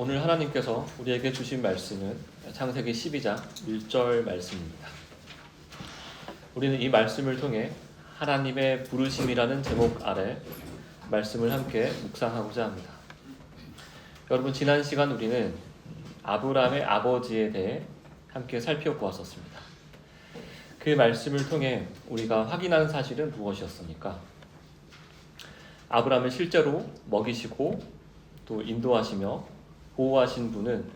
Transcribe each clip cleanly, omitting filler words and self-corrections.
오늘 하나님께서 우리에게 주신 말씀은 창세기 12장 1절 말씀입니다. 우리는 이 말씀을 통해 하나님의 부르심이라는 제목 아래 말씀을 함께 묵상하고자 합니다. 여러분, 지난 시간 우리는 아브라함의 아버지에 대해 함께 살펴보았었습니다. 그 말씀을 통해 우리가 확인한 사실은 무엇이었습니까? 아브라함을 실제로 먹이시고 또 인도하시며 보호하신 분은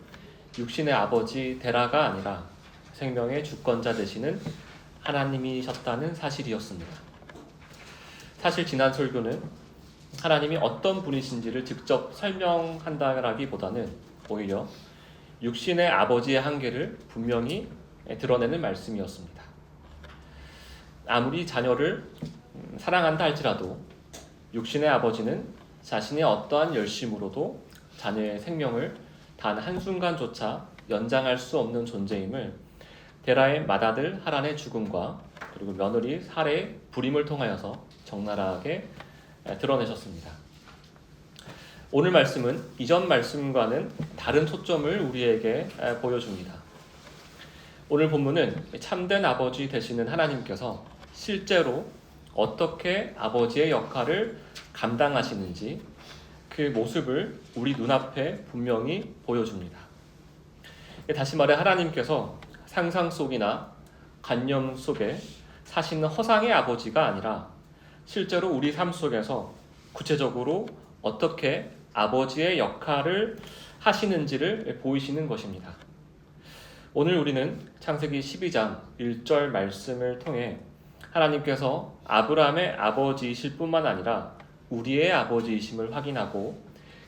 육신의 아버지 데라가 아니라 생명의 주권자 되시는 하나님이셨다는 사실이었습니다. 사실 지난 설교는 하나님이 어떤 분이신지를 직접 설명한다라기보다는 오히려 육신의 아버지의 한계를 분명히 드러내는 말씀이었습니다. 아무리 자녀를 사랑한다 할지라도 육신의 아버지는 자신의 어떠한 열심으로도 자녀의 생명을 단 한순간조차 연장할 수 없는 존재임을 데라의 맏아들 하란의 죽음과 그리고 며느리 살의 불임을 통하여서 적나라하게 드러내셨습니다. 오늘 말씀은 이전 말씀과는 다른 초점을 우리에게 보여줍니다. 오늘 본문은 참된 아버지 되시는 하나님께서 실제로 어떻게 아버지의 역할을 감당하시는지 그 모습을 우리 눈앞에 분명히 보여줍니다. 다시 말해 하나님께서 상상 속이나 관념 속에 사시는 허상의 아버지가 아니라 실제로 우리 삶 속에서 구체적으로 어떻게 아버지의 역할을 하시는지를 보이시는 것입니다. 오늘 우리는 창세기 12장 1절 말씀을 통해 하나님께서 아브라함의 아버지이실 뿐만 아니라 우리의 아버지이심을 확인하고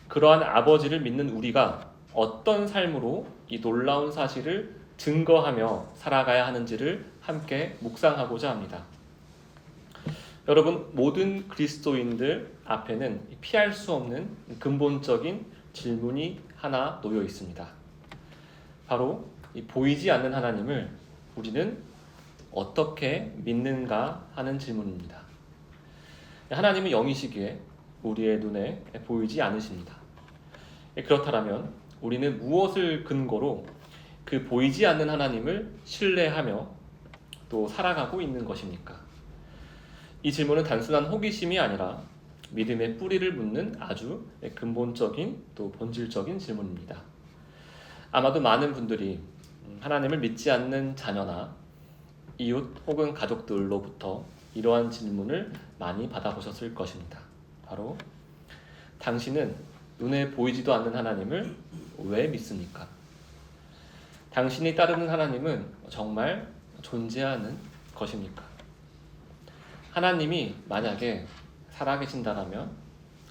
그러한 아버지를 믿는 우리가 어떤 삶으로 이 놀라운 사실을 증거하며 살아가야 하는지를 함께 묵상하고자 합니다. 여러분, 모든 그리스도인들 앞에는 피할 수 없는 근본적인 질문이 하나 놓여 있습니다. 바로 이 보이지 않는 하나님을 우리는 어떻게 믿는가 하는 질문입니다. 하나님은 영이시기에 우리의 눈에 보이지 않으십니다. 그렇다면 우리는 무엇을 근거로 그 보이지 않는 하나님을 신뢰하며 또 살아가고 있는 것입니까? 이 질문은 단순한 호기심이 아니라 믿음의 뿌리를 묻는 아주 근본적인 또 본질적인 질문입니다. 아마도 많은 분들이 하나님을 믿지 않는 자녀나 이웃 혹은 가족들로부터 이러한 질문을 많이 받아보셨을 것입니다. 바로 당신은 눈에 보이지도 않는 하나님을 왜 믿습니까? 당신이 따르는 하나님은 정말 존재하는 것입니까? 하나님이 만약에 살아계신다면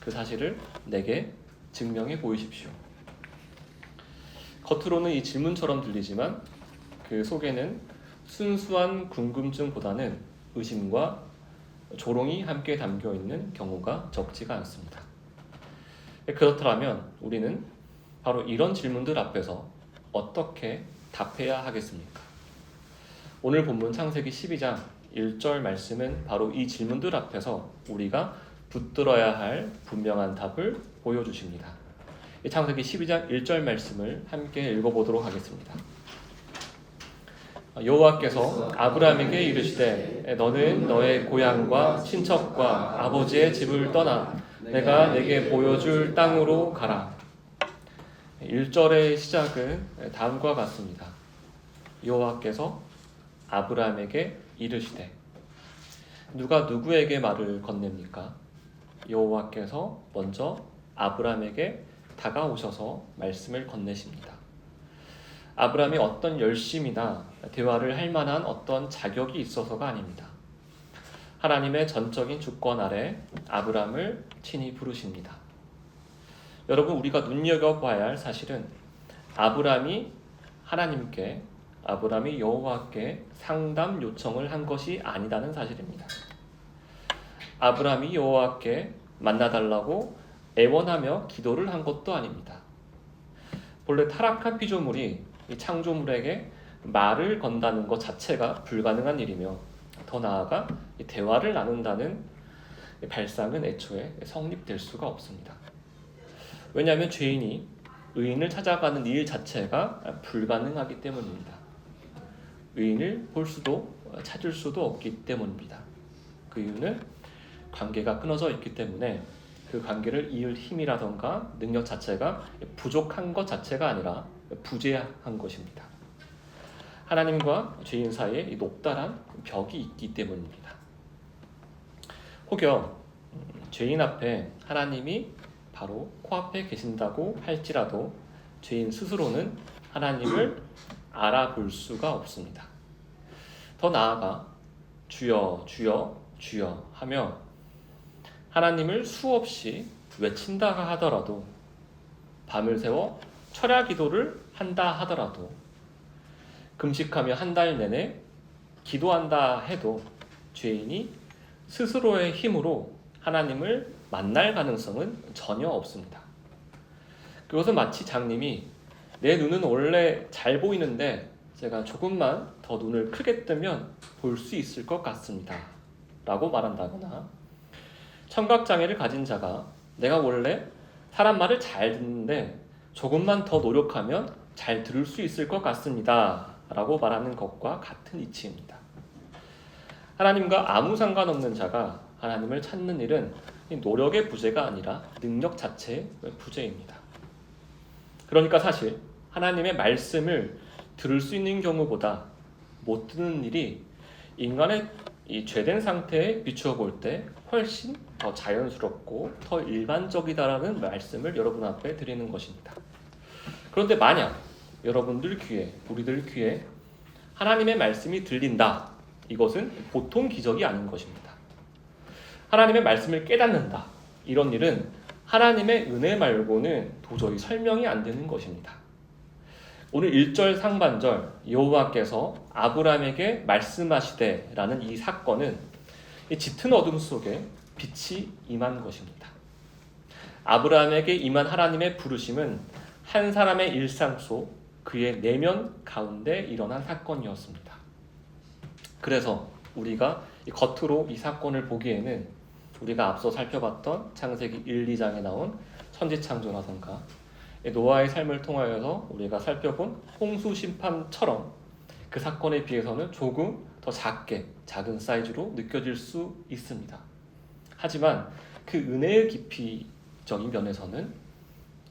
그 사실을 내게 증명해 보이십시오. 겉으로는 이 질문처럼 들리지만 그 속에는 순수한 궁금증보다는 의심과 조롱이 함께 담겨있는 경우가 적지가 않습니다. 그렇다면 우리는 바로 이런 질문들 앞에서 어떻게 답해야 하겠습니까? 오늘 본문 창세기 12장 1절 말씀은 바로 이 질문들 앞에서 우리가 붙들어야 할 분명한 답을 보여주십니다. 창세기 12장 1절 말씀을 함께 읽어보도록 하겠습니다. 여호와께서 아브라함에게 이르시되 너는 너의 고향과 친척과 아버지의 집을 떠나 내가 내게 보여줄 땅으로 가라. 1절의 시작은 다음과 같습니다. 여호와께서 아브라함에게 이르시되, 누가 누구에게 말을 건넵니까? 여호와께서 먼저 아브라함에게 다가오셔서 말씀을 건네십니다. 아브라함이 어떤 열심이나 대화를 할 만한 어떤 자격이 있어서가 아닙니다. 하나님의 전적인 주권 아래 아브라함을 친히 부르십니다. 여러분, 우리가 눈여겨봐야 할 사실은 아브라함이 여호와께 상담 요청을 한 것이 아니라는 사실입니다. 아브라함이 여호와께 만나달라고 애원하며 기도를 한 것도 아닙니다. 본래 타락한 피조물이 이 창조물에게 말을 건다는 것 자체가 불가능한 일이며 더 나아가 이 대화를 나눈다는 발상은 애초에 성립될 수가 없습니다. 왜냐하면 죄인이 의인을 찾아가는 일 자체가 불가능하기 때문입니다. 의인을 볼 수도 찾을 수도 없기 때문입니다. 그 이유는 관계가 끊어져 있기 때문에 그 관계를 이을 힘이라던가 능력 자체가 부족한 것 자체가 아니라 부재한 것입니다. 하나님과 죄인 사이에 높다란 벽이 있기 때문입니다. 혹여 죄인 앞에 하나님이 바로 코앞에 계신다고 할지라도 죄인 스스로는 하나님을 알아볼 수가 없습니다. 더 나아가 주여 주여 주여 하며 하나님을 수없이 외친다 하더라도, 밤을 새워 철야 기도를 한다 하더라도, 금식하며 한 달 내내 기도한다 해도 죄인이 스스로의 힘으로 하나님을 만날 가능성은 전혀 없습니다. 그것은 마치 장님이 내 눈은 원래 잘 보이는데 제가 조금만 더 눈을 크게 뜨면 볼 수 있을 것 같습니다 라고 말한다거나, 청각장애를 가진 자가 내가 원래 사람 말을 잘 듣는데 조금만 더 노력하면 잘 들을 수 있을 것 같습니다 라고 말하는 것과 같은 이치입니다. 하나님과 아무 상관없는 자가 하나님을 찾는 일은 노력의 부재가 아니라 능력 자체의 부재입니다. 그러니까 사실 하나님의 말씀을 들을 수 있는 경우보다 못 듣는 일이 인간의 이 죄된 상태에 비추어 볼 때 훨씬 더 자연스럽고 더 일반적이다라는 말씀을 여러분 앞에 드리는 것입니다. 그런데 만약 여러분들 귀에, 우리들 귀에 하나님의 말씀이 들린다, 이것은 보통 기적이 아닌 것입니다. 하나님의 말씀을 깨닫는다, 이런 일은 하나님의 은혜 말고는 도저히 설명이 안 되는 것입니다. 오늘 1절 상반절 여호와께서 아브라함에게 말씀하시되 라는 이 사건은 이 짙은 어둠 속에 빛이 임한 것입니다. 아브라함에게 임한 하나님의 부르심은 한 사람의 일상 속 그의 내면 가운데 일어난 사건이었습니다. 그래서 우리가 겉으로 이 사건을 보기에는 우리가 앞서 살펴봤던 창세기 1, 2장에 나온 천지창조라던가 노아의 삶을 통하여서 우리가 살펴본 홍수 심판처럼 그 사건에 비해서는 조금 더 작은 사이즈로 느껴질 수 있습니다. 하지만 그 은혜의 깊이적인 면에서는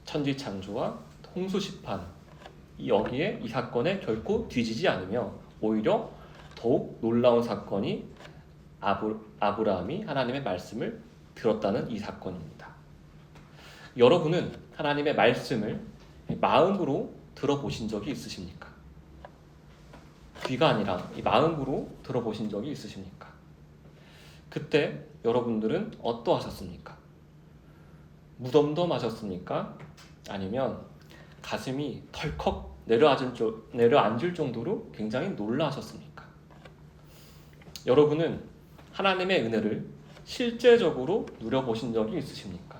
천지창조와 홍수 심판, 여기에 이 사건에 결코 뒤지지 않으며 오히려 더욱 놀라운 사건이 아브라함이 하나님의 말씀을 들었다는 이 사건입니다. 여러분은 하나님의 말씀을 마음으로 들어보신 적이 있으십니까? 귀가 아니라 이 마음으로 들어보신 적이 있으십니까? 그때 여러분들은 어떠하셨습니까? 무덤덤하셨습니까? 아니면 가슴이 덜컥 내려앉을 정도로 굉장히 놀라셨습니까? 여러분은 하나님의 은혜를 실제적으로 누려보신 적이 있으십니까?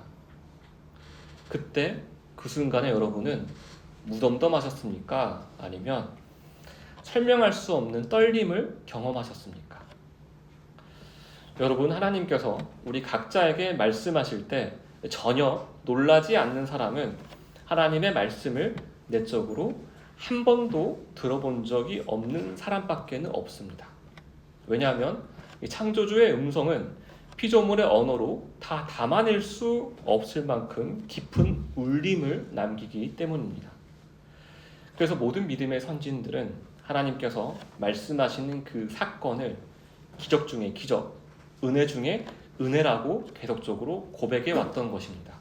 그때 그 순간에 여러분은 무덤덤하셨습니까? 아니면 설명할 수 없는 떨림을 경험하셨습니까? 여러분, 하나님께서 우리 각자에게 말씀하실 때 전혀 놀라지 않는 사람은 하나님의 말씀을 내적으로 한 번도 들어본 적이 없는 사람밖에는 없습니다. 왜냐하면 이 창조주의 음성은 피조물의 언어로 다 담아낼 수 없을 만큼 깊은 울림을 남기기 때문입니다. 그래서 모든 믿음의 선진들은 하나님께서 말씀하시는 그 사건을 기적 중에 기적, 은혜 중에 은혜라고 계속적으로 고백해 왔던 것입니다.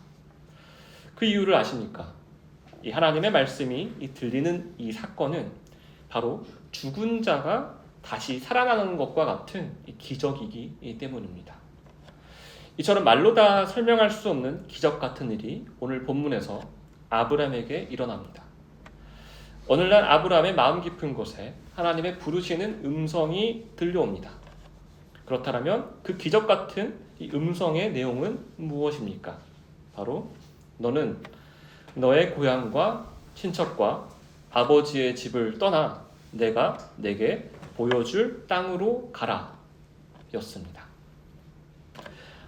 그 이유를 아십니까? 이 하나님의 말씀이 들리는 이 사건은 바로 죽은 자가 다시 살아나는 것과 같은 기적이기 때문입니다. 이처럼 말로 다 설명할 수 없는 기적 같은 일이 오늘 본문에서 아브라함에게 일어납니다. 오늘날 아브라함의 마음 깊은 곳에 하나님의 부르시는 음성이 들려옵니다. 그렇다면 그 기적 같은 이 음성의 내용은 무엇입니까? 바로 너는 너의 고향과 친척과 아버지의 집을 떠나 내가 내게 보여줄 땅으로 가라 였습니다.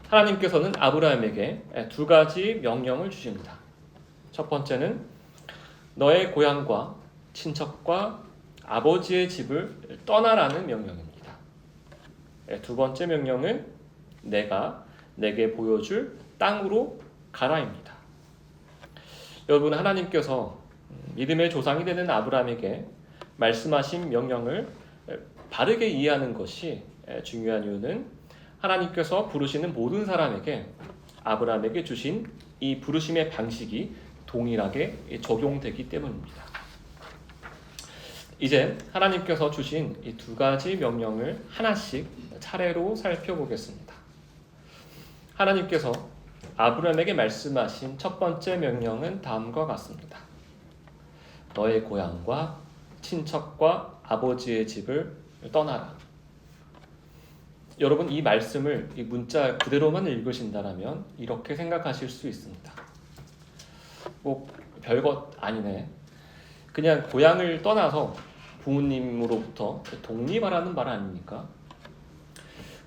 하나님께서는 아브라함에게 두 가지 명령을 주십니다. 첫 번째는 너의 고향과 친척과 아버지의 집을 떠나라는 명령입니다. 두 번째 명령은 내가 내게 보여줄 땅으로 가라입니다. 여러분, 하나님께서 믿음의 조상이 되는 아브라함에게 말씀하신 명령을 바르게 이해하는 것이 중요한 이유는 하나님께서 부르시는 모든 사람에게 아브라함에게 주신 이 부르심의 방식이 동일하게 적용되기 때문입니다. 이제 하나님께서 주신 이 두 가지 명령을 하나씩 차례로 살펴보겠습니다. 하나님께서 아브라함에게 말씀하신 첫 번째 명령은 다음과 같습니다. 너의 고향과 친척과 아버지의 집을 떠나라. 여러분, 이 말씀을 이 문자 그대로만 읽으신다면 이렇게 생각하실 수 있습니다. 뭐 별것 아니네. 그냥 고향을 떠나서 부모님으로부터 독립하라는 말 아닙니까?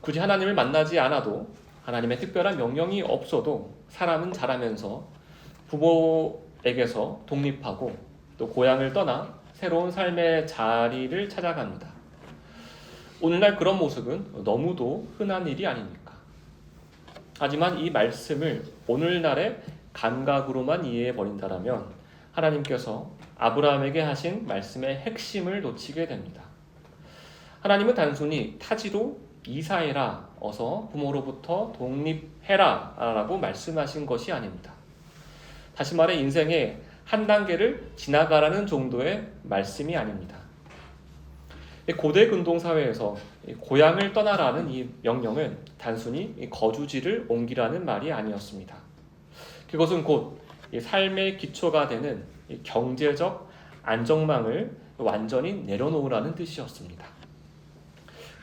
굳이 하나님을 만나지 않아도, 하나님의 특별한 명령이 없어도 사람은 자라면서 부모에게서 독립하고 또 고향을 떠나 새로운 삶의 자리를 찾아갑니다. 오늘날 그런 모습은 너무도 흔한 일이 아닙니까? 하지만 이 말씀을 오늘날의 감각으로만 이해해버린다면 하나님께서 아브라함에게 하신 말씀의 핵심을 놓치게 됩니다. 하나님은 단순히 타지로 이사해라, 어서 부모로부터 독립해라 라고 말씀하신 것이 아닙니다. 다시 말해 인생의 한 단계를 지나가라는 정도의 말씀이 아닙니다. 고대 근동사회에서 고향을 떠나라는 이 명령은 단순히 거주지를 옮기라는 말이 아니었습니다. 그것은 곧 삶의 기초가 되는 경제적 안정망을 완전히 내려놓으라는 뜻이었습니다.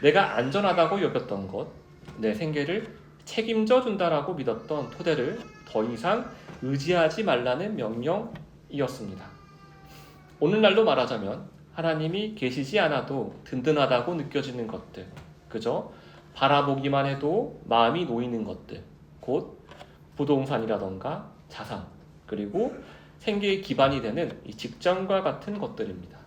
내가 안전하다고 여겼던 것, 내 생계를 책임져 준다라고 믿었던 토대를 더 이상 의지하지 말라는 명령이었습니다. 오늘날로 말하자면 하나님이 계시지 않아도 든든하다고 느껴지는 것들, 그저 바라보기만 해도 마음이 놓이는 것들, 곧 부동산이라던가 자산, 그리고 생계의 기반이 되는 이 직장과 같은 것들입니다.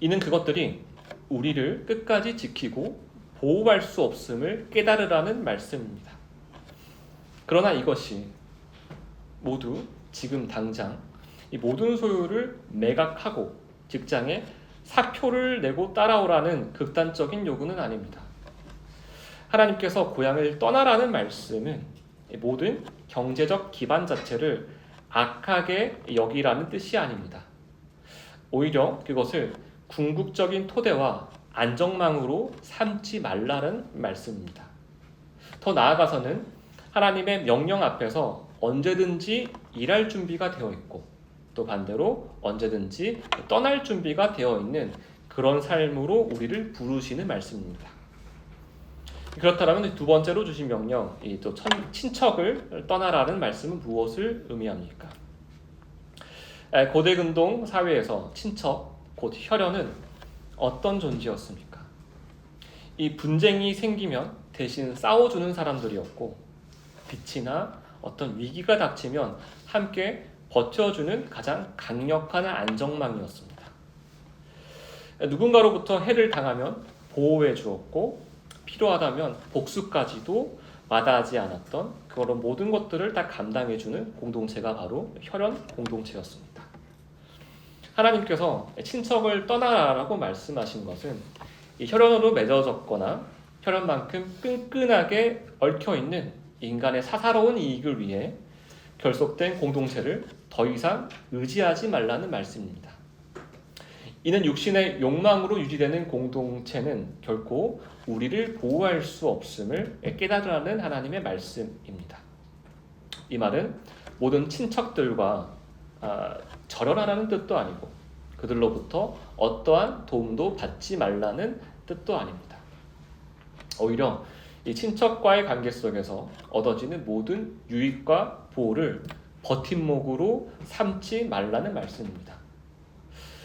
이는 그것들이 우리를 끝까지 지키고 보호할 수 없음을 깨달으라는 말씀입니다. 그러나 이것이 모두 지금 당장 이 모든 소유를 매각하고 직장에 사표를 내고 따라오라는 극단적인 요구는 아닙니다. 하나님께서 고향을 떠나라는 말씀은 모든 경제적 기반 자체를 악하게 여기라는 뜻이 아닙니다. 오히려 그것을 궁극적인 토대와 안정망으로 삼지 말라는 말씀입니다. 더 나아가서는 하나님의 명령 앞에서 언제든지 일할 준비가 되어 있고 또 반대로 언제든지 떠날 준비가 되어 있는 그런 삶으로 우리를 부르시는 말씀입니다. 그렇다면 두 번째로 주신 명령, 또 친척을 떠나라는 말씀은 무엇을 의미합니까? 고대 근동 사회에서 친척, 곧 혈연은 어떤 존재였습니까? 이 분쟁이 생기면 대신 싸워주는 사람들이었고, 빛이나 어떤 위기가 닥치면 함께 버텨주는 가장 강력한 안정망이었습니다. 누군가로부터 해를 당하면 보호해 주었고, 필요하다면 복수까지도 마다하지 않았던 그런 모든 것들을 다 감당해주는 공동체가 바로 혈연 공동체였습니다. 하나님께서 친척을 떠나라고 말씀하신 것은 이 혈연으로 맺어졌거나 혈연만큼 끈끈하게 얽혀있는 인간의 사사로운 이익을 위해 결속된 공동체를 더 이상 의지하지 말라는 말씀입니다. 이는 육신의 욕망으로 유지되는 공동체는 결코 우리를 보호할 수 없음을 깨달으라는 하나님의 말씀입니다. 이 말은 모든 친척들과 절연하라는 뜻도 아니고 그들로부터 어떠한 도움도 받지 말라는 뜻도 아닙니다. 오히려 이 친척과의 관계 속에서 얻어지는 모든 유익과 보호를 버팀목으로 삼지 말라는 말씀입니다.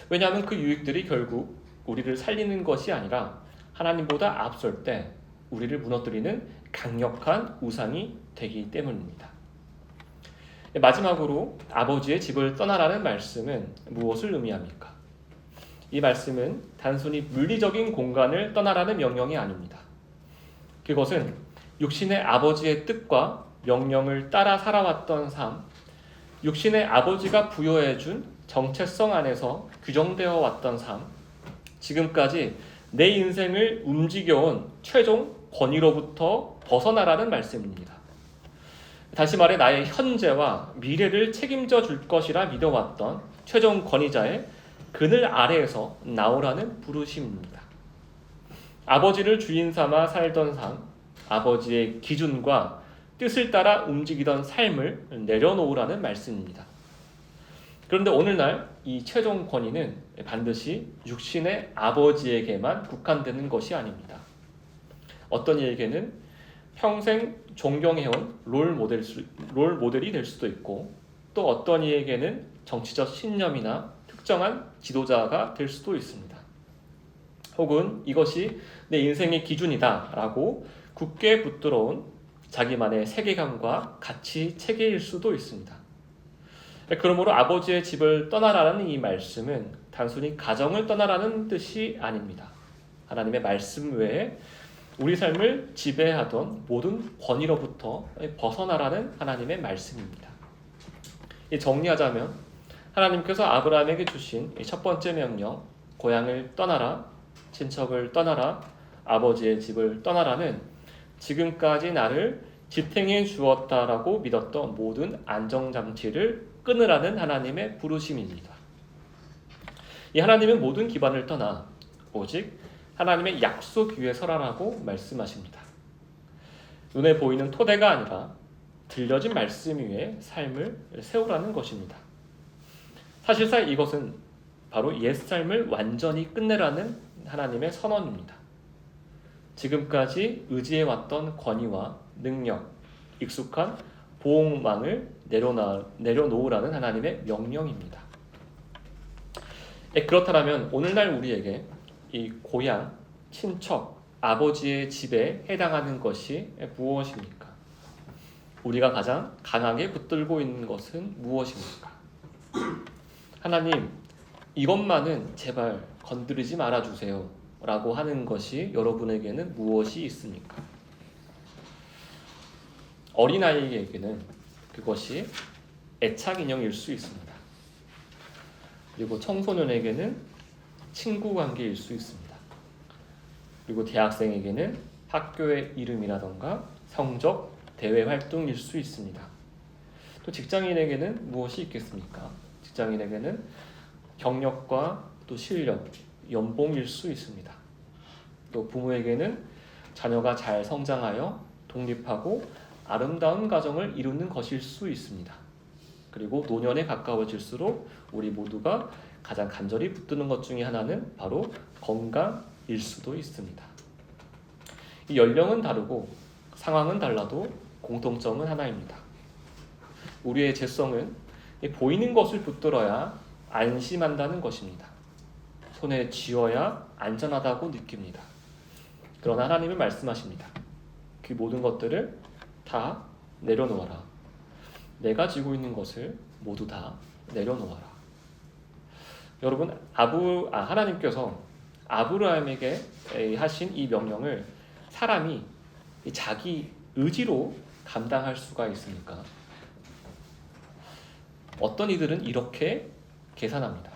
왜냐하면 그 유익들이 결국 우리를 살리는 것이 아니라 하나님보다 앞설 때 우리를 무너뜨리는 강력한 우상이 되기 때문입니다. 마지막으로 아버지의 집을 떠나라는 말씀은 무엇을 의미합니까? 이 말씀은 단순히 물리적인 공간을 떠나라는 명령이 아닙니다. 그것은 육신의 아버지의 뜻과 명령을 따라 살아왔던 삶, 육신의 아버지가 부여해준 정체성 안에서 규정되어 왔던 삶, 지금까지 내 인생을 움직여온 최종 권위로부터 벗어나라는 말씀입니다. 다시 말해 나의 현재와 미래를 책임져 줄 것이라 믿어왔던 최종 권위자의 그늘 아래에서 나오라는 부르심입니다. 아버지를 주인 삼아 살던 삶, 아버지의 기준과 뜻을 따라 움직이던 삶을 내려놓으라는 말씀입니다. 그런데 오늘날 이 최종 권위는 반드시 육신의 아버지에게만 국한되는 것이 아닙니다. 어떤 이에게는 평생 존경해온 롤 모델이 될 수도 있고, 또 어떤 이에게는 정치적 신념이나 특정한 지도자가 될 수도 있습니다. 혹은 이것이 내 인생의 기준이다 라고 굳게 붙들어온 자기만의 세계관과 가치 체계일 수도 있습니다. 그러므로 아버지의 집을 떠나라는 이 말씀은 단순히 가정을 떠나라는 뜻이 아닙니다. 하나님의 말씀 외에 우리 삶을 지배하던 모든 권위로부터 벗어나라는 하나님의 말씀입니다. 정리하자면 하나님께서 아브라함에게 주신 첫 번째 명령, 고향을 떠나라, 친척을 떠나라, 아버지의 집을 떠나라는 지금까지 나를 지탱해 주었다라고 믿었던 모든 안정장치를 끊으라는 하나님의 부르심입니다. 이 하나님은 모든 기반을 떠나 오직 하나님의 약속 위에 서라라고 말씀하십니다. 눈에 보이는 토대가 아니라 들려진 말씀 위에 삶을 세우라는 것입니다. 사실상 이것은 바로 옛삶을 완전히 끝내라는 하나님의 선언입니다. 지금까지 의지해왔던 권위와 능력, 익숙한 보호망을 내려놓으라는 하나님의 명령입니다. 그렇다면 오늘날 우리에게 이 고향, 친척, 아버지의 집에 해당하는 것이 무엇입니까? 우리가 가장 강하게 붙들고 있는 것은 무엇입니까? 하나님, 이것만은 제발 건드리지 말아주세요 라고 하는 것이 여러분에게는 무엇이 있습니까? 어린아이에게는 그것이 애착인형일 수 있습니다. 그리고 청소년에게는 친구 관계일 수 있습니다. 그리고 대학생에게는 학교의 이름이라던가 성적, 대외 활동일 수 있습니다. 또 직장인에게는 무엇이 있겠습니까? 직장인에게는 경력과 또 실력, 연봉일 수 있습니다. 또 부모에게는 자녀가 잘 성장하여 독립하고 아름다운 가정을 이루는 것일 수 있습니다. 그리고 노년에 가까워질수록 우리 모두가 가장 간절히 붙드는 것 중에 하나는 바로 건강일 수도 있습니다. 이 연령은 다르고 상황은 달라도 공통점은 하나입니다. 우리의 죄성은 보이는 것을 붙들어야 안심한다는 것입니다. 손에 쥐어야 안전하다고 느낍니다. 그러나 하나님은 말씀하십니다. 그 모든 것들을 다 내려놓아라. 내가 쥐고 있는 것을 모두 다 내려놓아라. 여러분, 하나님께서 아브라함에게 하신 이 명령을 사람이 자기 의지로 감당할 수가 있습니까? 어떤 이들은 이렇게 계산합니다.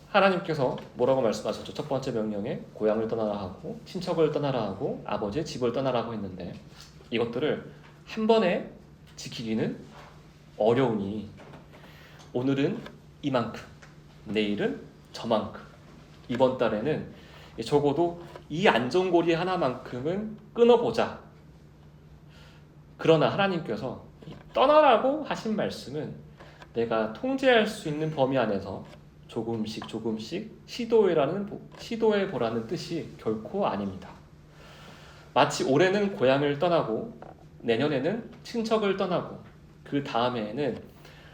하나님께서 뭐라고 말씀하셨죠? 첫 번째 명령에 고향을 떠나라 하고 친척을 떠나라 하고 아버지의 집을 떠나라고 했는데 이것들을 한 번에 지키기는 어려우니 오늘은 이만큼, 내일은 저만큼, 이번 달에는 적어도 이 안전고리 하나만큼은 끊어보자. 그러나 하나님께서 떠나라고 하신 말씀은 내가 통제할 수 있는 범위 안에서 조금씩 시도해보라는 뜻이 결코 아닙니다. 마치 올해는 고향을 떠나고 내년에는 친척을 떠나고 그 다음에는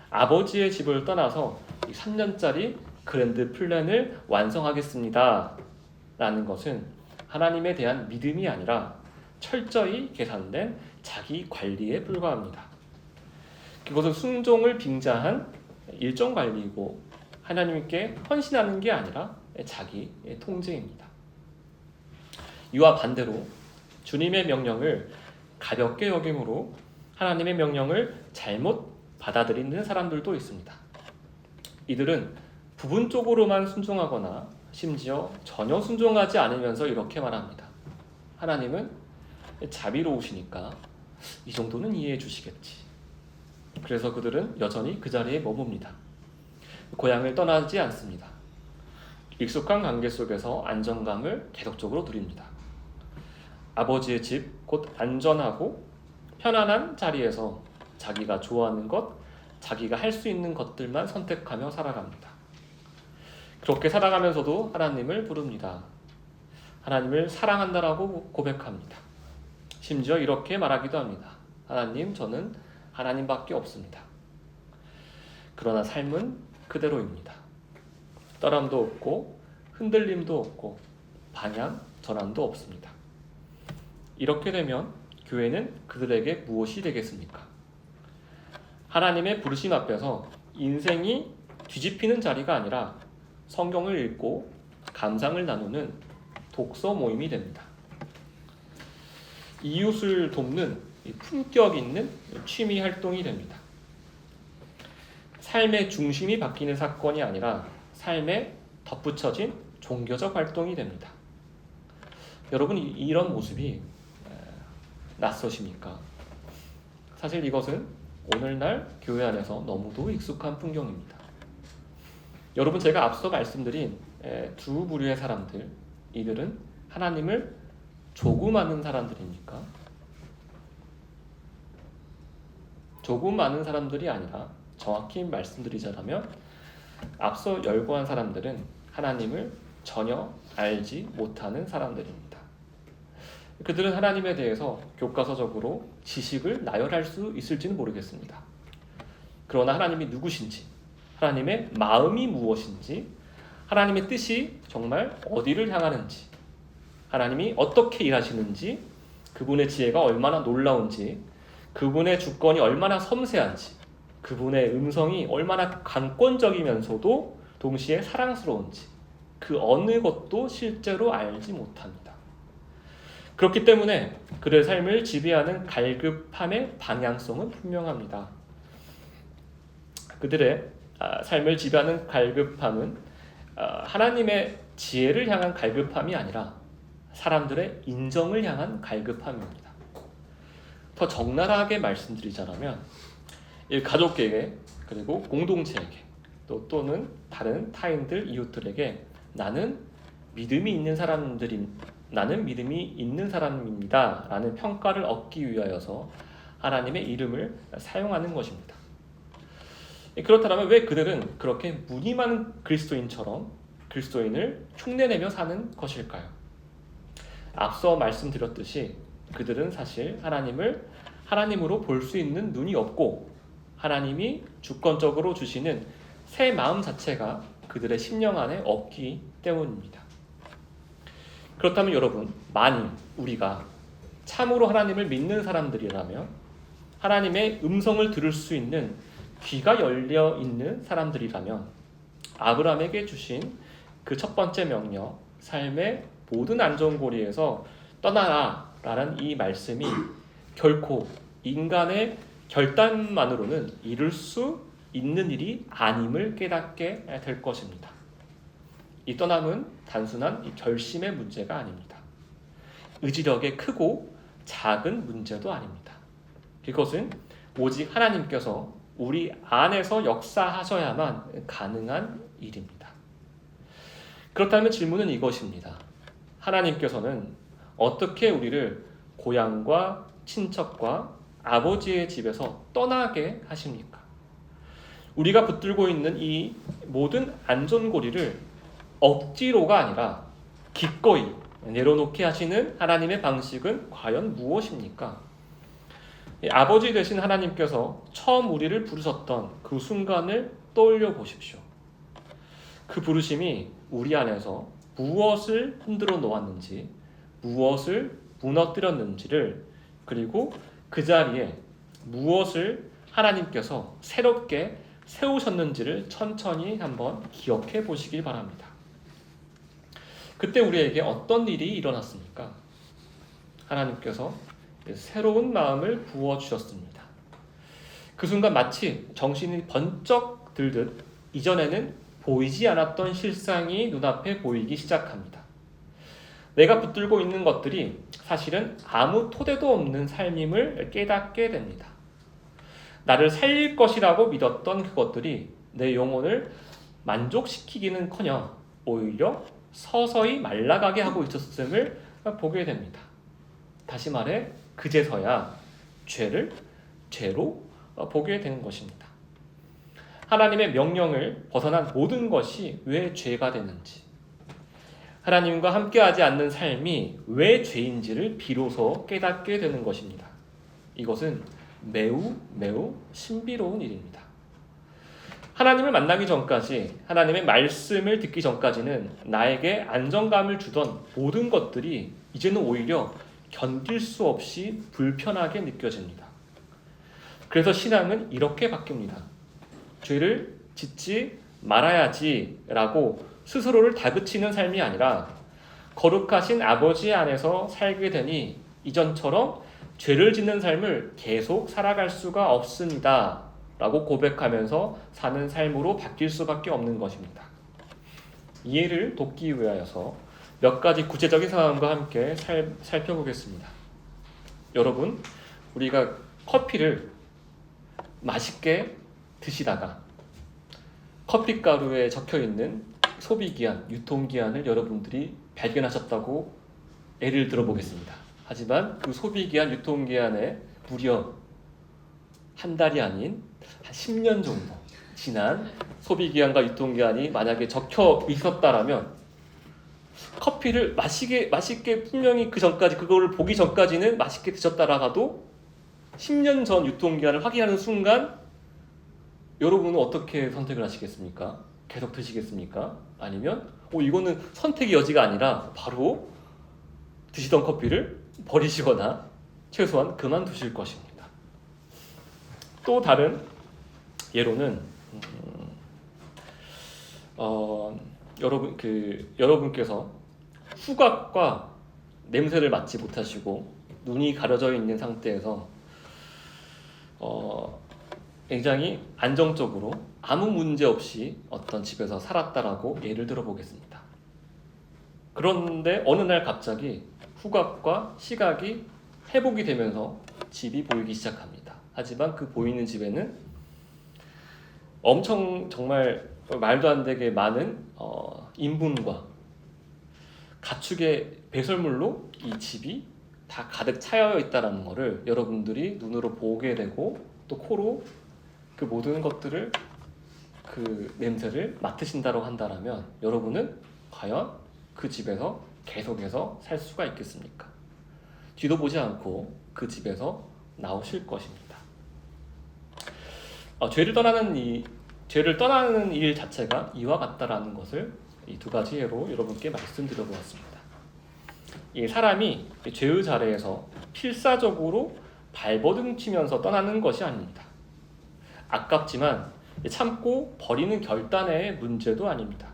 아버지의 집을 떠나서 3년짜리 그랜드 플랜을 완성하겠습니다 라는 것은 하나님에 대한 믿음이 아니라 철저히 계산된 자기 관리에 불과합니다. 그것은 순종을 빙자한 일정 관리이고 하나님께 헌신하는 게 아니라 자기 통제입니다. 이와 반대로 주님의 명령을 가볍게 여김으로 하나님의 명령을 잘못 받아들이는 사람들도 있습니다. 이들은 부분적으로만 순종하거나 심지어 전혀 순종하지 않으면서 이렇게 말합니다. 하나님은 자비로우시니까 이 정도는 이해해 주시겠지. 그래서 그들은 여전히 그 자리에 머뭅니다. 고향을 떠나지 않습니다. 익숙한 관계 속에서 안정감을 계속적으로 누립니다. 아버지의 집, 곧 안전하고 편안한 자리에서 자기가 좋아하는 것, 자기가 할 수 있는 것들만 선택하며 살아갑니다. 그렇게 살아가면서도 하나님을 부릅니다. 하나님을 사랑한다라고 고백합니다. 심지어 이렇게 말하기도 합니다. 하나님, 저는 하나님밖에 없습니다. 그러나 삶은 그대로입니다. 떠남도 없고 흔들림도 없고 방향 전환도 없습니다. 이렇게 되면 교회는 그들에게 무엇이 되겠습니까? 하나님의 부르심 앞에서 인생이 뒤집히는 자리가 아니라 성경을 읽고 감상을 나누는 독서 모임이 됩니다. 이웃을 돕는 품격 있는 취미 활동이 됩니다. 삶의 중심이 바뀌는 사건이 아니라 삶에 덧붙여진 종교적 활동이 됩니다. 여러분, 이런 모습이 낯서십니까? 사실 이것은 오늘날 교회 안에서 너무도 익숙한 풍경입니다. 여러분, 제가 앞서 말씀드린 두 부류의 사람들, 이들은 하나님을 조금 아는 사람들입니까? 조금 아는 사람들이 아니라 정확히 말씀드리자면 앞서 열거한 사람들은 하나님을 전혀 알지 못하는 사람들입니다. 그들은 하나님에 대해서 교과서적으로 지식을 나열할 수 있을지는 모르겠습니다. 그러나 하나님이 누구신지, 하나님의 마음이 무엇인지, 하나님의 뜻이 정말 어디를 향하는지, 하나님이 어떻게 일하시는지, 그분의 지혜가 얼마나 놀라운지, 그분의 주권이 얼마나 섬세한지, 그분의 음성이 얼마나 강권적이면서도 동시에 사랑스러운지, 그 어느 것도 실제로 알지 못합니다. 그렇기 때문에 그들의 삶을 지배하는 갈급함의 방향성은 분명합니다. 그들의 삶을 지배하는 갈급함은 하나님의 지혜를 향한 갈급함이 아니라 사람들의 인정을 향한 갈급함입니다. 더 적나라하게 말씀드리자면 가족에게 그리고 공동체에게 또는 다른 타인들, 이웃들에게 나는 믿음이 있는 사람입니다 라는 평가를 얻기 위하여서 하나님의 이름을 사용하는 것입니다. 그렇다면 왜 그들은 그렇게 무늬만 그리스도인처럼 그리스도인을 흉내내며 사는 것일까요? 앞서 말씀드렸듯이 그들은 사실 하나님을 하나님으로 볼 수 있는 눈이 없고 하나님이 주권적으로 주시는 새 마음 자체가 그들의 심령 안에 없기 때문입니다. 그렇다면 여러분, 만일 우리가 참으로 하나님을 믿는 사람들이라면, 하나님의 음성을 들을 수 있는 귀가 열려 있는 사람들이라면, 아브라함에게 주신 그 첫 번째 명령, 삶의 모든 안전고리에서 떠나라 라는 이 말씀이 결코 인간의 결단만으로는 이룰 수 있는 일이 아님을 깨닫게 될 것입니다. 이 떠남은 단순한 이 결심의 문제가 아닙니다. 의지력의 크고 작은 문제도 아닙니다. 그것은 오직 하나님께서 우리 안에서 역사하셔야만 가능한 일입니다. 그렇다면 질문은 이것입니다. 하나님께서는 어떻게 우리를 고향과 친척과 아버지의 집에서 떠나게 하십니까? 우리가 붙들고 있는 이 모든 안전고리를 억지로가 아니라 기꺼이 내려놓게 하시는 하나님의 방식은 과연 무엇입니까? 아버지 되신 하나님께서 처음 우리를 부르셨던 그 순간을 떠올려 보십시오. 그 부르심이 우리 안에서 무엇을 흔들어 놓았는지, 무엇을 무너뜨렸는지를, 그리고 그 자리에 무엇을 하나님께서 새롭게 세우셨는지를 천천히 한번 기억해 보시길 바랍니다. 그때 우리에게 어떤 일이 일어났습니까? 하나님께서 새로운 마음을 부어주셨습니다. 그 순간 마치 정신이 번쩍 들듯 이전에는 보이지 않았던 실상이 눈앞에 보이기 시작합니다. 내가 붙들고 있는 것들이 사실은 아무 토대도 없는 삶임을 깨닫게 됩니다. 나를 살릴 것이라고 믿었던 그것들이 내 영혼을 만족시키기는커녕 오히려 서서히 말라가게 하고 있었음을 보게 됩니다. 다시 말해 그제서야 죄를 죄로 보게 되는 것입니다. 하나님의 명령을 벗어난 모든 것이 왜 죄가 되는지, 하나님과 함께하지 않는 삶이 왜 죄인지를 비로소 깨닫게 되는 것입니다. 이것은 매우 신비로운 일입니다. 하나님을 만나기 전까지, 하나님의 말씀을 듣기 전까지는 나에게 안정감을 주던 모든 것들이 이제는 오히려 견딜 수 없이 불편하게 느껴집니다. 그래서 신앙은 이렇게 바뀝니다. 죄를 짓지 말아야지라고 스스로를 다그치는 삶이 아니라 거룩하신 아버지 안에서 살게 되니 이전처럼 죄를 짓는 삶을 계속 살아갈 수가 없습니다 라고 고백하면서 사는 삶으로 바뀔 수밖에 없는 것입니다. 이해를 돕기 위하여서 몇 가지 구체적인 상황과 함께 살펴보겠습니다. 여러분, 우리가 커피를 맛있게 드시다가 커피가루에 적혀있는 소비기한, 유통기한을 여러분들이 발견하셨다고 예를 들어보겠습니다. 하지만 그 소비기한, 유통기한에 무려 한 달이 아닌 한 10년 정도 지난 소비기한과 유통기한이 만약에 적혀 있었다라면 커피를 맛있게 분명히 그 전까지, 그거를 보기 전까지는 맛있게 드셨다라가도 10년 전 유통기한을 확인하는 순간 여러분은 어떻게 선택을 하시겠습니까? 계속 드시겠습니까? 아니면 이거는 선택의 여지가 아니라 바로 드시던 커피를 버리시거나 최소한 그만두실 것입니다. 또 다른 예로는 여러분께서 후각과 냄새를 맡지 못하시고 눈이 가려져 있는 상태에서 굉장히 안정적으로 아무 문제 없이 어떤 집에서 살았다라고 예를 들어보겠습니다. 그런데 어느 날 갑자기 후각과 시각이 회복이 되면서 집이 보이기 시작합니다. 하지만 그 보이는 집에는 엄청 정말 말도 안 되게 많은 인분과 가축의 배설물로 이 집이 다 가득 차여 있다는 것을 여러분들이 눈으로 보게 되고 또 코로 그 모든 것들을, 그 냄새를 맡으신다고 한다면 여러분은 과연 그 집에서 계속해서 살 수가 있겠습니까? 뒤도 보지 않고 그 집에서 나오실 것입니다. 죄를 떠나는 일 자체가 이와 같다라는 것을 이 두 가지 예로 여러분께 말씀드려 보았습니다. 이 사람이 죄의 자리에서 필사적으로 발버둥치면서 떠나는 것이 아닙니다. 아깝지만 참고 버리는 결단의 문제도 아닙니다.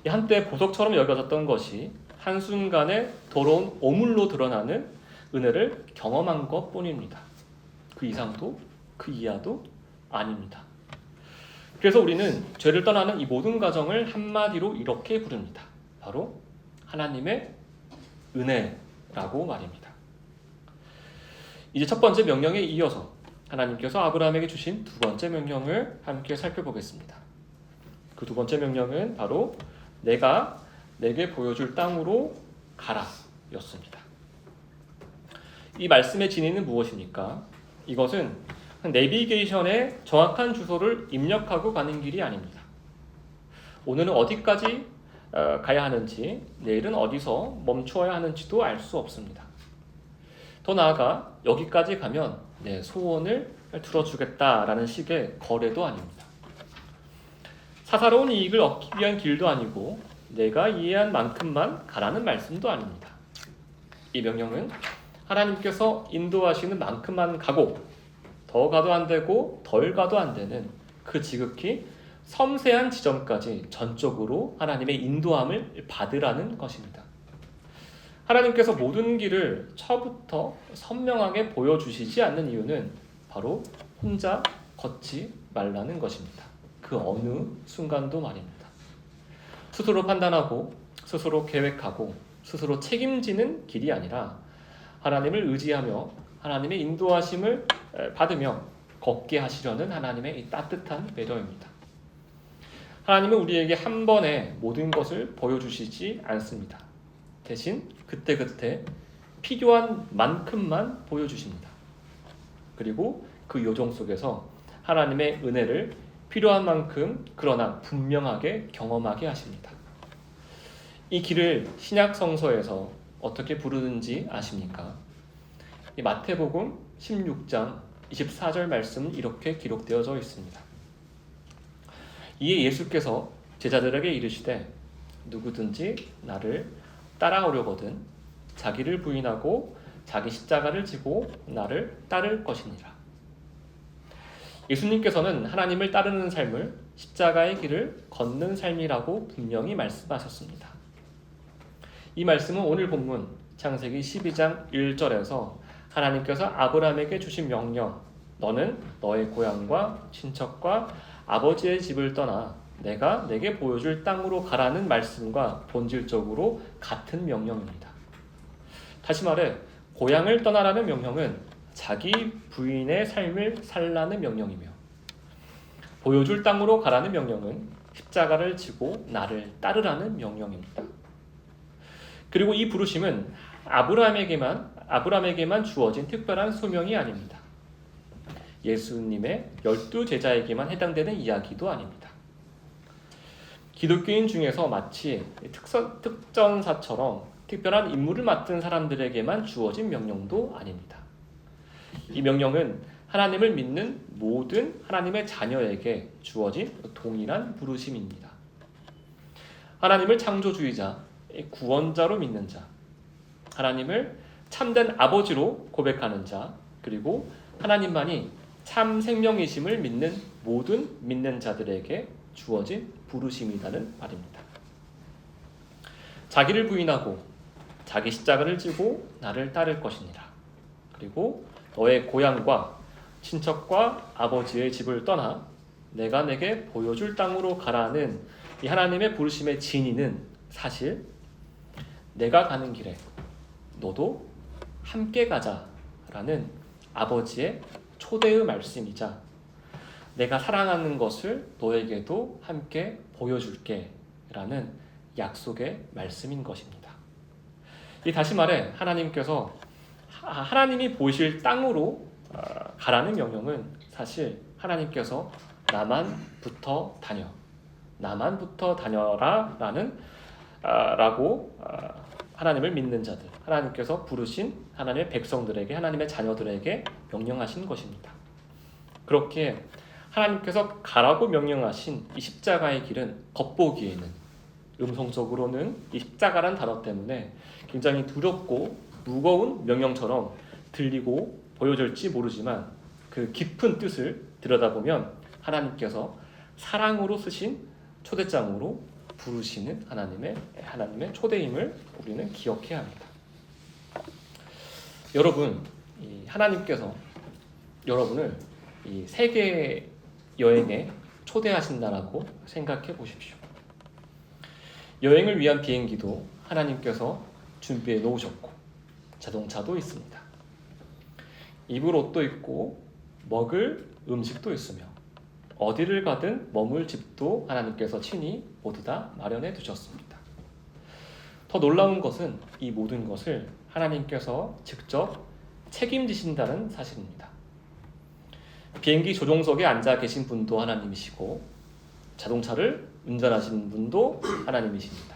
한때 보석처럼 여겨졌던 것이 한순간에 더러운 오물로 드러나는 은혜를 경험한 것뿐입니다. 그 이상도 그 이하도 아닙니다. 그래서 우리는 죄를 떠나는 이 모든 과정을 한마디로 이렇게 부릅니다. 바로 하나님의 은혜라고 말입니다. 이제 첫 번째 명령에 이어서 하나님께서 아브라함에게 주신 두 번째 명령을 함께 살펴보겠습니다. 그 두 번째 명령은 바로 내가 내게 보여줄 땅으로 가라 였습니다. 이 말씀의 진의는 무엇입니까? 이것은 내비게이션에 정확한 주소를 입력하고 가는 길이 아닙니다. 오늘은 어디까지 가야 하는지, 내일은 어디서 멈추어야 하는지도 알 수 없습니다. 더 나아가 여기까지 가면 내 소원을 들어주겠다라는 식의 거래도 아닙니다. 사사로운 이익을 얻기 위한 길도 아니고 내가 이해한 만큼만 가라는 말씀도 아닙니다. 이 명령은 하나님께서 인도하시는 만큼만 가고 더 가도 안 되고 덜 가도 안 되는 그 지극히 섬세한 지점까지 전적으로 하나님의 인도함을 받으라는 것입니다. 하나님께서 모든 길을 처부터 선명하게 보여주시지 않는 이유는 바로 혼자 걷지 말라는 것입니다. 그 어느 순간도 말입니다. 스스로 판단하고 스스로 계획하고 스스로 책임지는 길이 아니라 하나님을 의지하며 하나님의 인도하심을 받으며 걷게 하시려는 하나님의 이 따뜻한 배려입니다. 하나님은 우리에게 한 번에 모든 것을 보여주시지 않습니다. 대신 그때그때 필요한 만큼만 보여주십니다. 그리고 그 요정 속에서 하나님의 은혜를 필요한 만큼 그러나 분명하게 경험하게 하십니다. 이 길을 신약 성서에서 어떻게 부르는지 아십니까? 이 마태복음 16장 24절 말씀은 이렇게 기록되어져 있습니다. 이에 예수께서 제자들에게 이르시되 누구든지 나를 따라오려거든 자기를 부인하고 자기 십자가를 지고 나를 따를 것이니라. 예수님께서는 하나님을 따르는 삶을 십자가의 길을 걷는 삶이라고 분명히 말씀하셨습니다. 이 말씀은 오늘 본문 창세기 12장 1절에서 하나님께서 아브라함에게 주신 명령, 너는 너의 고향과 친척과 아버지의 집을 떠나 내가 내게 보여줄 땅으로 가라는 말씀과 본질적으로 같은 명령입니다. 다시 말해 고향을 떠나라는 명령은 자기 부인의 삶을 살라는 명령이며 보여줄 땅으로 가라는 명령은 십자가를 지고 나를 따르라는 명령입니다. 그리고 이 부르심은 아브라함에게만 주어진 특별한 소명이 아닙니다. 예수님의 12제자에게만 해당되는 이야기도 아닙니다. 기독교인 중에서 마치 특전사처럼 특별한 임무를 맡은 사람들에게만 주어진 명령도 아닙니다. 이 명령은 하나님을 믿는 모든 하나님의 자녀에게 주어진 동일한 부르심입니다. 하나님을 창조주의자, 구원자로 믿는 자, 하나님을 참된 아버지로 고백하는 자, 그리고 하나님만이 참 생명이심을 믿는 모든 믿는 자들에게 주어진 부르심이라는 말입니다. 자기를 부인하고 자기 십자가를 지고 나를 따를 것이니라. 그리고 너의 고향과 친척과 아버지의 집을 떠나 내가 내게 보여줄 땅으로 가라는 이 하나님의 부르심의 진의는 사실 내가 가는 길에 너도 함께 가자라는 아버지의 초대의 말씀이자 내가 사랑하는 것을 너에게도 함께 보여줄게 라는 약속의 말씀인 것입니다. 이 다시 말해 하나님이 보실 땅으로 가라는 명령은 사실 하나님께서 나만부터 다녀라 라고 하나님을 믿는 자들, 하나님께서 부르신 하나님의 백성들에게, 하나님의 자녀들에게 명령하신 것입니다. 그렇게 하나님께서 가라고 명령하신 이 십자가의 길은 겉보기에는 음성적으로는 이 십자가란 단어 때문에 굉장히 두렵고 무거운 명령처럼 들리고 보여질지 모르지만 그 깊은 뜻을 들여다보면 하나님께서 사랑으로 쓰신 초대장으로 부르시는 하나님의 초대임을 우리는 기억해야 합니다. 여러분, 하나님께서 여러분을 이 세계 여행에 초대하신다라고 생각해 보십시오. 여행을 위한 비행기도 하나님께서 준비해 놓으셨고 자동차도 있습니다. 입을 옷도 있고 먹을 음식도 있으며 어디를 가든 머물 집도 하나님께서 친히 모두 다 마련해 두셨습니다. 더 놀라운 것은 이 모든 것을 하나님께서 직접 책임지신다는 사실입니다. 비행기 조종석에 앉아 계신 분도 하나님이시고 자동차를 운전하시는 분도 하나님이십니다.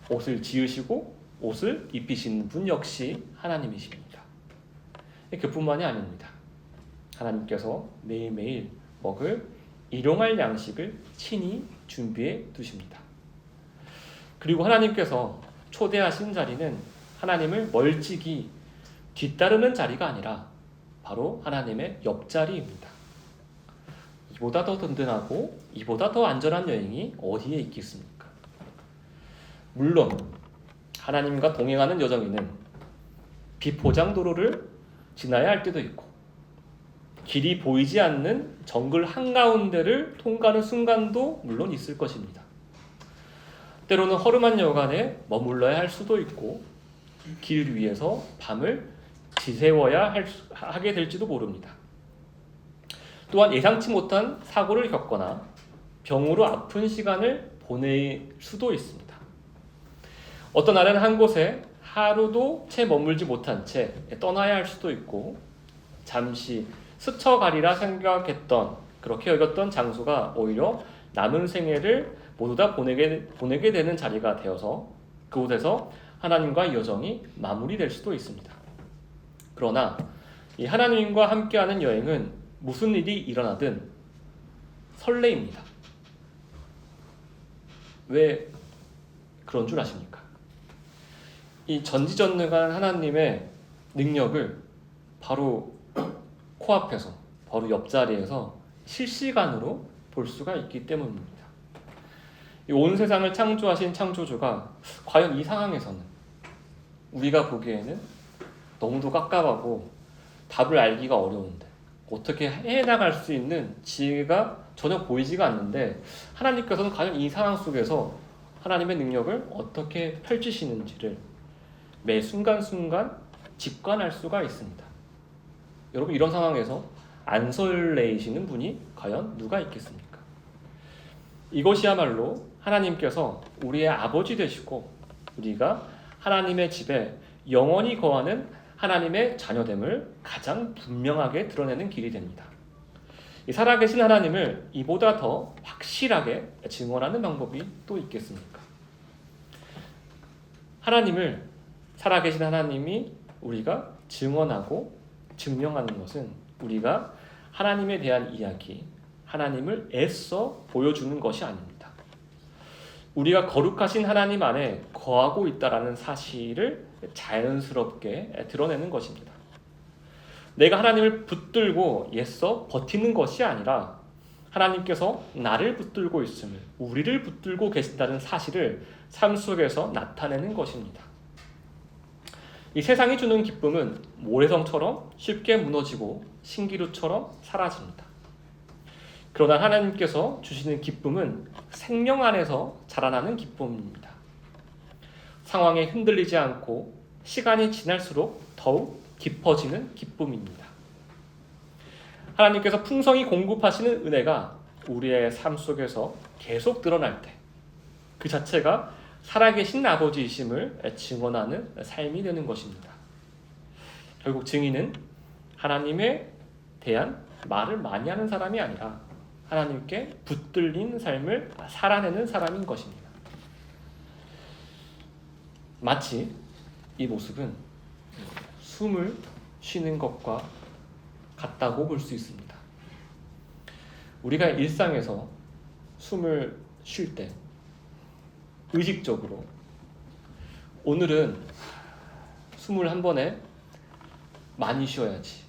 옷을 지으시고 옷을 입히시는 분 역시 하나님이십니다. 그뿐만이 아닙니다. 하나님께서 매일매일 먹을 일용할 양식을 친히 준비해 두십니다. 그리고 하나님께서 초대하신 자리는 하나님을 멀찍이 뒤따르는 자리가 아니라 바로 하나님의 옆자리입니다. 이보다 더 든든하고 이보다 더 안전한 여행이 어디에 있겠습니까? 물론 하나님과 동행하는 여정에는 비포장 도로를 지나야 할 때도 있고 길이 보이지 않는 정글 한가운데를 통과하는 순간도 물론 있을 것입니다. 때로는 허름한 여간에 머물러야 할 수도 있고 길 위에서 밤을 지새워야 하게 될지도 모릅니다. 또한 예상치 못한 사고를 겪거나 병으로 아픈 시간을 보낼 수도 있습니다. 어떤 날은 한 곳에 하루도 채 머물지 못한 채 떠나야 할 수도 있고 잠시 스쳐가리라 생각했던 그렇게 여겼던 장소가 오히려 남은 생애를 모두 다 보내게 되는 자리가 되어서 그곳에서 하나님과의 여정이 마무리될 수도 있습니다. 그러나 이 하나님과 함께하는 여행은 무슨 일이 일어나든 설레입니다. 왜 그런 줄 아십니까? 이 전지전능한 하나님의 능력을 바로 코앞에서, 바로 옆자리에서 실시간으로 볼 수가 있기 때문입니다. 이 온 세상을 창조하신 창조주가 과연 이 상황에서는 우리가 보기에는 너무도 깝깝하고 답을 알기가 어려운데 어떻게 해나갈 수 있는 지혜가 전혀 보이지가 않는데 하나님께서는 과연 이 상황 속에서 하나님의 능력을 어떻게 펼치시는지를 매 순간순간 직관할 수가 있습니다. 여러분, 이런 상황에서 안 설레이시는 분이 과연 누가 있겠습니까? 이것이야말로 하나님께서 우리의 아버지 되시고 우리가 하나님의 집에 영원히 거하는 하나님의 자녀됨을 가장 분명하게 드러내는 길이 됩니다. 이 살아계신 하나님을 이보다 더 확실하게 증언하는 방법이 또 있겠습니까? 하나님을, 살아계신 하나님이 우리가 증언하고 증명하는 것은 우리가 하나님에 대한 이야기, 하나님을 애써 보여주는 것이 아닙니다. 우리가 거룩하신 하나님 안에 거하고 있다라는 사실을 자연스럽게 드러내는 것입니다. 내가 하나님을 붙들고 애써 버티는 것이 아니라 하나님께서 나를 붙들고 있음을, 우리를 붙들고 계신다는 사실을 삶 속에서 나타내는 것입니다. 이 세상이 주는 기쁨은 모래성처럼 쉽게 무너지고 신기루처럼 사라집니다. 그러나 하나님께서 주시는 기쁨은 생명 안에서 자라나는 기쁨입니다. 상황에 흔들리지 않고 시간이 지날수록 더욱 깊어지는 기쁨입니다. 하나님께서 풍성히 공급하시는 은혜가 우리의 삶 속에서 계속 드러날 때 그 자체가 살아계신 아버지이심을 증언하는 삶이 되는 것입니다. 결국 증인은 하나님에 대한 말을 많이 하는 사람이 아니라 하나님께 붙들린 삶을 살아내는 사람인 것입니다. 마치 이 모습은 숨을 쉬는 것과 같다고 볼 수 있습니다. 우리가 일상에서 숨을 쉴 때 의식적으로 오늘은 숨을 한 번에 많이 쉬어야지,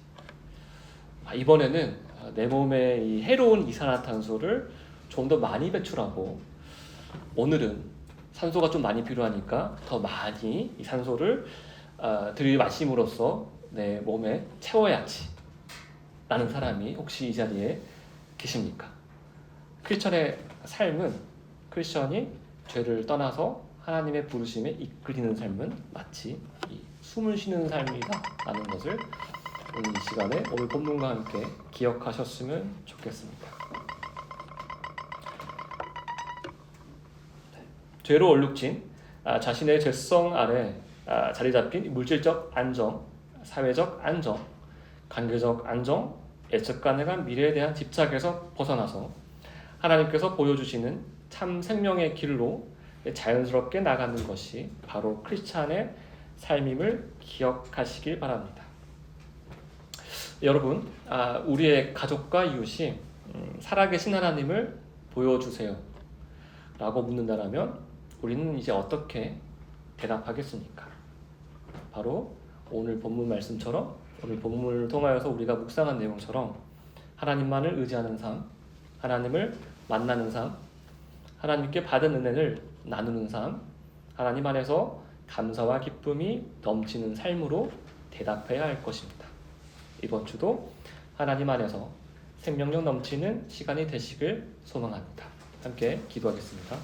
이번에는 내 몸에 이 해로운 이산화탄소를 좀 더 많이 배출하고 오늘은 산소가 좀 많이 필요하니까 더 많이 이 산소를 들이마심으로써 내 몸에 채워야지 라는 사람이 혹시 이 자리에 계십니까? 크리스천의 삶은, 크리스천이 죄를 떠나서 하나님의 부르심에 이끌리는 삶은 마치 이 숨을 쉬는 삶이다 라는 것을 오늘 이 시간에 오늘 본문과 함께 기억하셨으면 좋겠습니다. 죄로 얼룩진 자신의 죄성 아래 자리 잡힌 물질적 안정, 사회적 안정, 관계적 안정, 예측 가능한 미래에 대한 집착에서 벗어나서 하나님께서 보여주시는 참 생명의 길로 자연스럽게 나가는 것이 바로 크리스찬의 삶임을 기억하시길 바랍니다. 여러분, 우리의 가족과 이웃이 살아계신 하나님을 보여주세요 라고 묻는다면 우리는 이제 어떻게 대답하겠습니까? 바로 오늘 본문 말씀처럼 오늘 본문을 통하여서 우리가 묵상한 내용처럼 하나님만을 의지하는 삶, 하나님을 만나는 삶, 하나님께 받은 은혜를 나누는 삶, 하나님 안에서 감사와 기쁨이 넘치는 삶으로 대답해야 할 것입니다. 이번 주도 하나님 안에서 생명력 넘치는 시간이 되시길 소망합니다. 함께 기도하겠습니다.